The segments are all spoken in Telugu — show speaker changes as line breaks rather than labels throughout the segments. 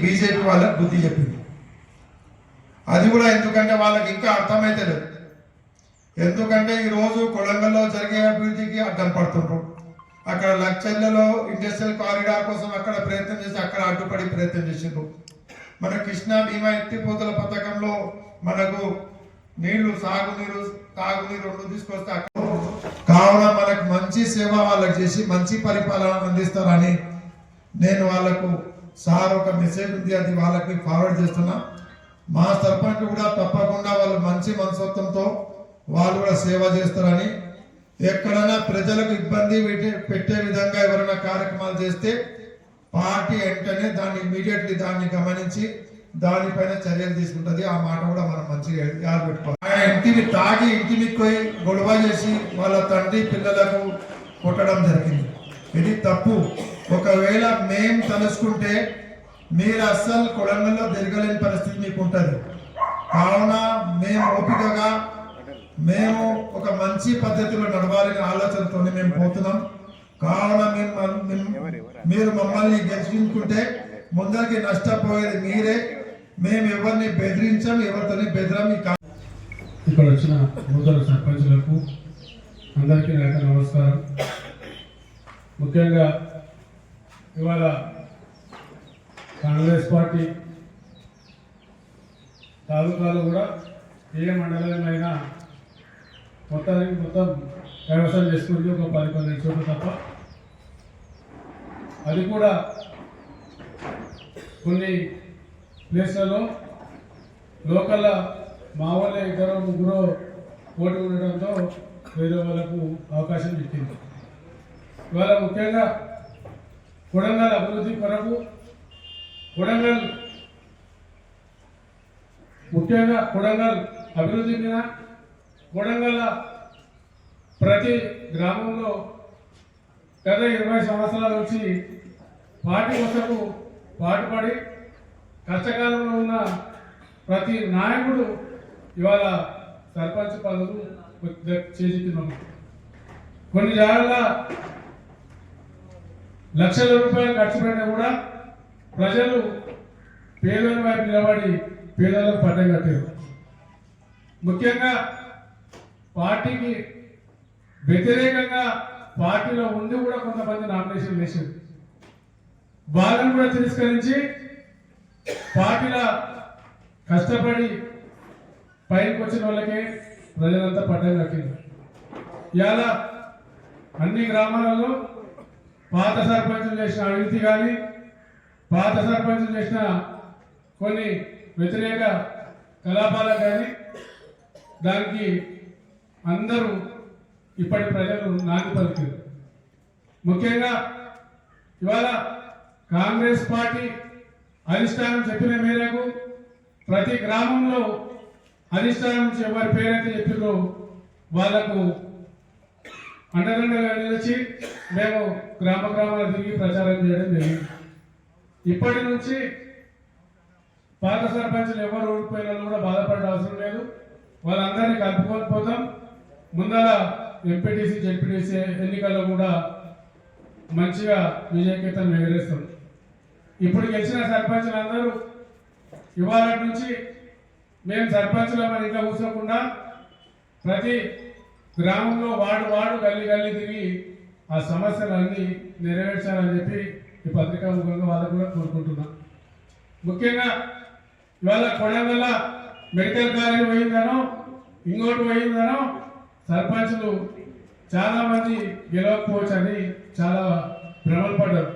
బీజేపీ వాళ్ళకి బుద్ధి చెప్పింది. అది కూడా ఎందుకంటే వాళ్ళకి ఇంకా అర్థమైతే లేదు. ఎందుకంటే ఈరోజు కొడంగల్లో జరిగే అభివృద్ధికి అడ్డం పడుతుండ్రు. అక్కడ లక్షల్లో ఇండస్ట్రియల్ కారిడార్ కోసం అక్కడ ప్రయత్నం చేసి అక్కడ అడ్డుపడి ప్రయత్నం చేసిండ్రు. మన కృష్ణా భీమా ఎత్తిపోతల పథకంలో మనకు నీళ్లు సాగునీరు తాగునీరు రెండు తీసుకొస్తే కావున మనకు మంచి సేవ వాళ్ళకి చేసి మంచి పరిపాలన అందిస్తారని నేను వాళ్ళకు సార్ ఒక మెసేజ్ ఉంది, అది వాళ్ళకి ఫార్వర్డ్ చేస్తున్నా. మా సర్పంచ్ కూడా తప్పకుండా వాళ్ళు మంచి మనస్తత్వంతో వాళ్ళు కూడా సేవ చేస్తారని, ఎక్కడైనా ప్రజలకు ఇబ్బంది పెట్టే విధంగా ఎవరైనా కార్యక్రమాలు చేస్తే పార్టీ వెంటనే దాన్ని ఇమీడియట్లీ దాన్ని గమనించి దానిపైన చర్యలు తీసుకుంటుంది. ఆ మాట కూడా మనం మంచిగా యాद పెట్టుకోవాలి. ఆయన ఇంటిని తాగి ఇంటిని పోయి గొడవ చేసి వాళ్ళ తండ్రి పిల్లలకు కొట్టడం జరిగింది. ఇది తప్పు. ఒకవేళ మేం తలుసుకుంటే మీరు అస్సలు కొడంగల్లో తిరగలేని పరిస్థితి మీకు ఉంటుంది. కావున మేము ఓపికగా మేము ఒక మంచి పద్ధతిలో నడవాలనే ఆలోచనతో మేము పోతున్నాం. కావున మీరు మమ్మల్ని గెలిచించుకుంటే ముందరికి నష్టపోయేది మీరే. మేము ఎవరిని బెదిరించాం, ఎవరితో బెదిరాం.
ఇక్కడ వచ్చిన నూతన సర్పంచులకు అందరికీ నా నమస్కారం. ముఖ్యంగా ఇవాళ కాంగ్రెస్ పార్టీ తాలూకాలు కూడా ఏ మండలమైనా మొత్తం వ్యవసాయం చేసుకుంటే ఒక 10-15 చోట్ల తప్ప, అది కూడా కొన్ని ప్లేస్లలో లోకల్ మా వాళ్ళే 2-3 పోటీ ఉండడంతో వేరే వాళ్ళకు అవకాశం ఇచ్చింది. ఇవాళ ముఖ్యంగా కొడంగల్ అభివృద్ధి కొరకు కొడంగల్ అభివృద్ధి మీద కొడంగల్ ప్రతి గ్రామంలో గత 20 సంవత్సరాల నుంచి పార్టీ కోసము పాటుపడి కష్టకాలంలో ఉన్న ప్రతి నాయకుడు ఇవాళ సర్పంచ్ పదవులు చేస్తున్నాము. కొన్ని జాగాల లక్షల రూపాయలు ఖర్చు పెట్టినా కూడా ప్రజలు పేదల వైపు నిలబడి పేదలకు పట్టం కట్టారు. ముఖ్యంగా పార్టీకి వ్యతిరేకంగా పార్టీలో ఉండి కూడా కొంతమంది నామినేషన్ వేశారు. వాళ్ళని కూడా తిరస్కరించి పార్టీలో కష్టపడి పైకి వచ్చిన వాళ్ళకే ప్రజలంతా పట్టం కట్టింది. ఇవాళ అన్ని గ్రామాలలో పాత సర్పంచులు చేసిన అవినీతి కానీ, పాత సర్పంచులు చేసిన కొన్ని వ్యతిరేక కలాపాలు కానీ దానికి అందరూ ఇప్పటి ప్రజలు నాంది పలికారు. ముఖ్యంగా ఇవాళ కాంగ్రెస్ పార్టీ అధిష్టానం చెప్పిన మేరకు ప్రతి గ్రామంలో అధిష్టానం నుంచి ఎవరి పేరైతే చెప్పినో వాళ్లకు అండదండగా నిలిచి మేము గ్రామాలు తిరిగి ప్రచారం చేయడం జరిగింది. ఇప్పటి నుంచి పాత సర్పంచులు ఎవరు ఓడిపోయినా కూడా బాధపడే అవసరం లేదు. వాళ్ళందరినీ కలుపుకొని పోతాం. ముందర ఎంపీటీసీ జెడ్పీటీసీ ఎన్నికల్లో కూడా మంచిగా విజయకేతం ఎగరేస్తాం. ఇప్పుడు గెలిచిన సర్పంచులందరూ ఇవాళ నుంచి మేము సర్పంచుల మన ఇంట్లో కూర్చోకుండా ప్రతి గ్రామంలో వాడు గల్లీ తిరిగి ఆ సమస్యలన్నీ నెరవేర్చాలని చెప్పి ఈ పత్రికా ముఖంగా వాళ్ళకు కూడా కోరుకుంటున్నాం. ముఖ్యంగా ఇవాళ కొడంగల్ మెడికల్ కాలేజ్ పోయిందనో ఇంకోటి పోయిందనో సర్పంచులు చాలా మంది గెలవకపోవచ్చు అని చాలా భ్రమలు పడ్డారు.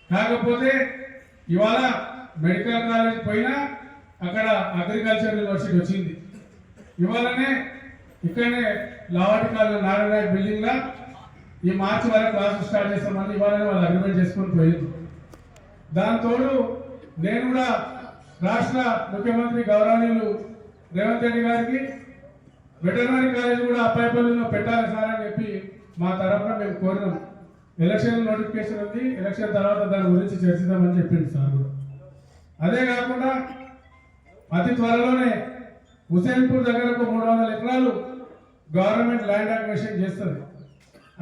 కాకపోతే ఇవాళ మెడికల్ కాలేజ్ పోయినా అక్కడ అగ్రికల్చర్ యూనివర్సిటీ వచ్చింది. ఇవాళనే ఇక్కడనే లావాటికాల నారాయణ బిల్డింగ్ లా ఈ మార్చి వరకు క్లాసులు స్టార్ట్ చేస్తామని ఇవాళనే వాళ్ళు అగ్రిమెంట్ చేసుకొని పోయింది. దాంతోడు నేను కూడా రాష్ట్ర ముఖ్యమంత్రి గౌరవనీయులు రేవంత్ రెడ్డి గారికి వెటర్నరీ కాలేజ్ కూడా అప్పాయిపల్లిలో పెట్టాలి సార్ అని చెప్పి మా తరఫున మేము కోరినాం. ఎలక్షన్ నోటిఫికేషన్ ఉంది, ఎలక్షన్ తర్వాత దాని గురించి చర్చిద్దామని చెప్పింది సార్ కూడా. అదే కాకుండా అతి త్వరలోనే హుసేన్పూర్ దగ్గర 300 ఎకరాలు గవర్నమెంట్ ల్యాండ్ అక్విజిషన్ చేస్తుంది.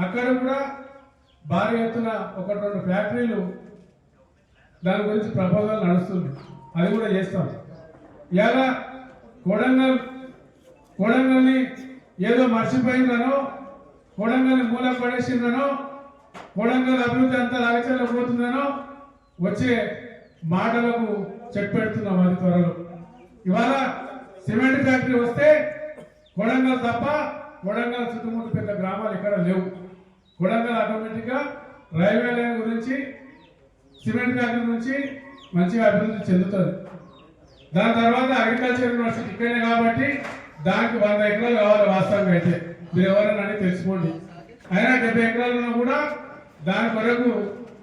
అక్కడ కూడా భారీ ఎత్తున 1-2 ఫ్యాక్టరీలు దాని గురించి ప్రపోజల్ నడుస్తుంది, అది కూడా చేస్తాం. ఇలా కొడంగల్ని ఏదో మర్చిపోయిందనో, కొడంగల్ని మూలకు పడేసిందనో, కొడంగల్ అభివృద్ధి అంతా లాగచల్లో పోతుందనో వచ్చే మాటలకు చెప్పెడుతున్నాం. అది త్వరలో ఇవాళ సిమెంట్ ఫ్యాక్టరీ వస్తే కొడంగల్ తప్ప కొడంగల్ చుట్టుముట్టు పెద్ద గ్రామాలు ఇక్కడ లేవు. కొడంగల్ ఆటోమేటిక్గా రైల్వే లైన్ గురించి, సిమెంట్ ఫ్యాక్టరీ నుంచి మంచిగా అభివృద్ధి చెందుతుంది. దాని తర్వాత అగ్రికల్చర్ యూనివర్సిటీ ఇక్కడే కాబట్టి దానికి 100 ఎకరాలు కావాలి వాస్తవంగా అయితే. మీరు ఎవరైనా అని తెలుసుకోండి. అయినా 70 ఎకరాలు ఉన్నా కూడా దాని కొరకు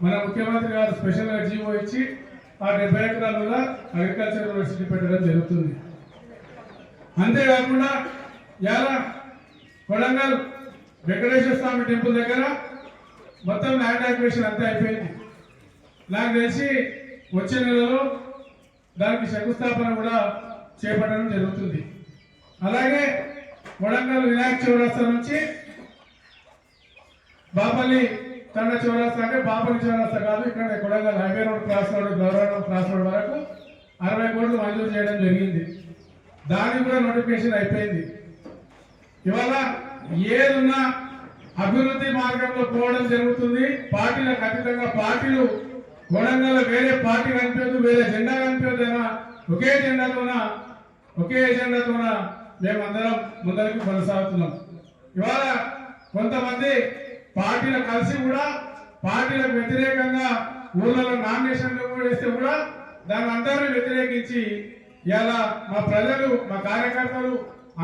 మన ముఖ్యమంత్రి గారు స్పెషల్గా జీవో ఇచ్చి ఆ 70 ఎకరాలుగా అగ్రికల్చర్ యూనివర్సిటీ పెట్టడం జరుగుతుంది. అంతేకాకుండా ఇలా కొడంగల్ వెంకటేశ్వర స్వామి టెంపుల్ దగ్గర మొత్తం ల్యాండ్ యాక్విజిషన్ అంతా అయిపోయింది. నాకు తెలిసి వచ్చే నెలలో దానికి శంకుస్థాపన కూడా చేపట్టడం జరుగుతుంది. అలాగే కొడంగల్ వినాయక చౌరస్తా నుంచి బాపల్లి తండ చౌరస్తా, అంటే బాపల్లి చౌరస్తా కాదు, ఇక్కడ Kodangal highway road cross road, గౌరవం క్రాస్ రోడ్ వరకు 60 కోట్లు మంజూరు చేయడం జరిగింది. దానికి కూడా నోటిఫికేషన్ అయిపోయింది. ఇవాళ ఏదున్నా అభివృద్ధి మార్గంలో పోవడం జరుగుతుంది. పార్టీలకు అతీతంగా పార్టీలు కొడంగల్ వేరే పార్టీ కనిపించదు, వేరే జెండా కనిపించదు, ఒకే ఎజెండాతోన మేమందరం ముందరికి కొనసాగుతున్నాం. ఇవాళ కొంతమంది పార్టీలు కలిసి కూడా పార్టీలకు వ్యతిరేకంగా ఊళ్ళలో నామినేషన్లు వేస్తే కూడా దాన్ని అందరూ వ్యతిరేకించి ఇలా మా ప్రజలు, మా కార్యకర్తలు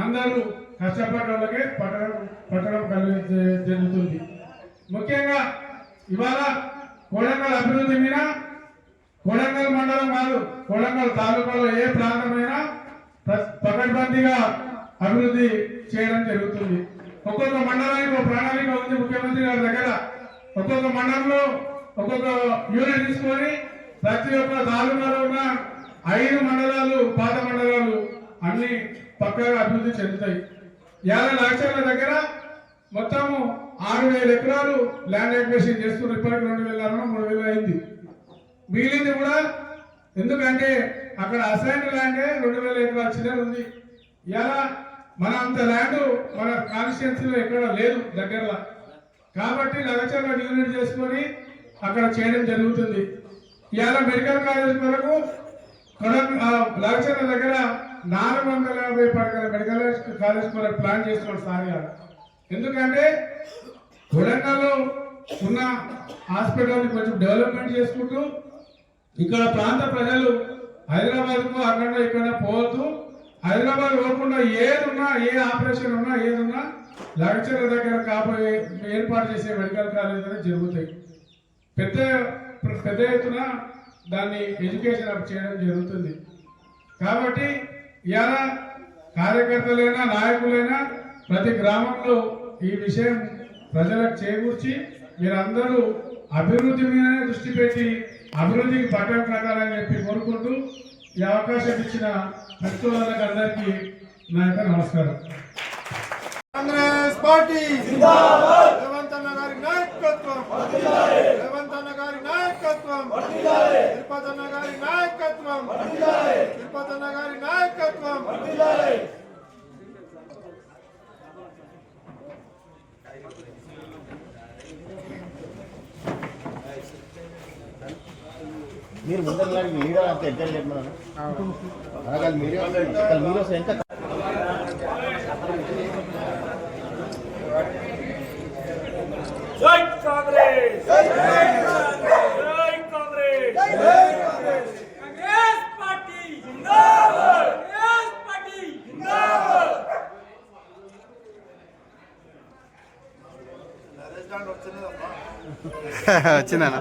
అందరూ కష్టపడ్డ వాళ్ళకే పట్టడం జరుగుతుంది. ముఖ్యంగా ఇవాళ కొడంగల్ అభివృద్ధి మీద కొడంగల్ మండలం కాదు, కొడంగల్ తాలూకాలో ఏ ప్రాంతమైనా పకడ్బందీగా అభివృద్ధి చేయడం జరుగుతుంది. ఒక్కొక్క మండలానికి ఒక ప్రణాళిక ఉంది ముఖ్యమంత్రి గారి దగ్గర. ఒక్కొక్క మండలంలో ఒక్కొక్క యూనిట్ తీసుకొని ప్రతి ఒక్క తాలూకాలో ఉన్న 5 మండలాలు, పాత మండలాలు అన్ని పక్కగా అభివృద్ధి చెందుతాయి. 50 లక్షల దగ్గర మొత్తము 6,000 ఎకరాలు ల్యాండ్ అక్విజిషన్ చేస్తున్నారు. ఇప్పటికి 2,000 అయింది. మిగిలింది కూడా ఎందుకంటే అక్కడ అసైన్ ల్యాండే 2,000 ఎకరాల చిల్లర ఉంది. ఇలా మన అంత ల్యాండ్ మన కాన్స్టిట్యున్సీలో ఎక్కడ లేదు దగ్గరలో, కాబట్టి లగచర్ల యూనిట్ చేసుకొని అక్కడ చేయడం జరుగుతుంది. ఇవాళ మెడికల్ కాలేజ్ వరకు లగచర్ల దగ్గర 450 పడకల మెడికల్ కాలేజ్ కొరకు ప్లాన్ చేస్తున్నాడు సార్ గారు. ఎందుకంటే కొడంగల్లో ఉన్న హాస్పిటల్ని కొంచెం డెవలప్మెంట్ చేసుకుంటూ ఇక్కడ ప్రాంత ప్రజలు హైదరాబాద్కు అక్కడ ఇక్కడ పోవద్దు, హైదరాబాద్ పోకుండా ఏదున్నా, ఏ ఆపరేషన్ ఉన్నా, ఏదున్నా లగచర్ల దగ్గర కాబోయే ఏర్పాటు చేసే మెడికల్ కాలేజ్ జరుగుతాయి. పెద్ద ఎత్తున దాన్ని ఎడ్యుకేషన్ అప్ చేయడం జరుగుతుంది. కాబట్టి ఇవాళ కార్యకర్తలైనా నాయకులైనా ప్రతి గ్రామంలో ఈ విషయం ప్రజలకు చేకూర్చి మీరందరూ అభివృద్ధి మీదనే దృష్టి పెట్టి అభివృద్ధికి పట్టం కట్టాలని చెప్పి కోరుకుంటూ ఈ అవకాశం ఇచ్చిన మిత్రులకు అందరికీ నా యొక్క నమస్కారం.
కాంగ్రెస్ పార్టీ జిందాబాద్, రేవంత్ అన్న గారి నాయకత్వం, రేవంత్ అన్న గారి నాయకత్వం, తిరుపతి అన్న గారి నాయకత్వం, తిరుపతి అన్న గారి నాయకత్వం.
మీరు ముందర లీడర్ అంత ఎడ్జర్ లేదు మనం అనగా మీరు ఎంత
జై కాంగ్రెస్, జై కాంగ్రెస్, కాంగ్రెస్ పార్టీ జిందాబాద్, కాంగ్రెస్ పార్టీ జిందాబాద్.
వచ్చిందనా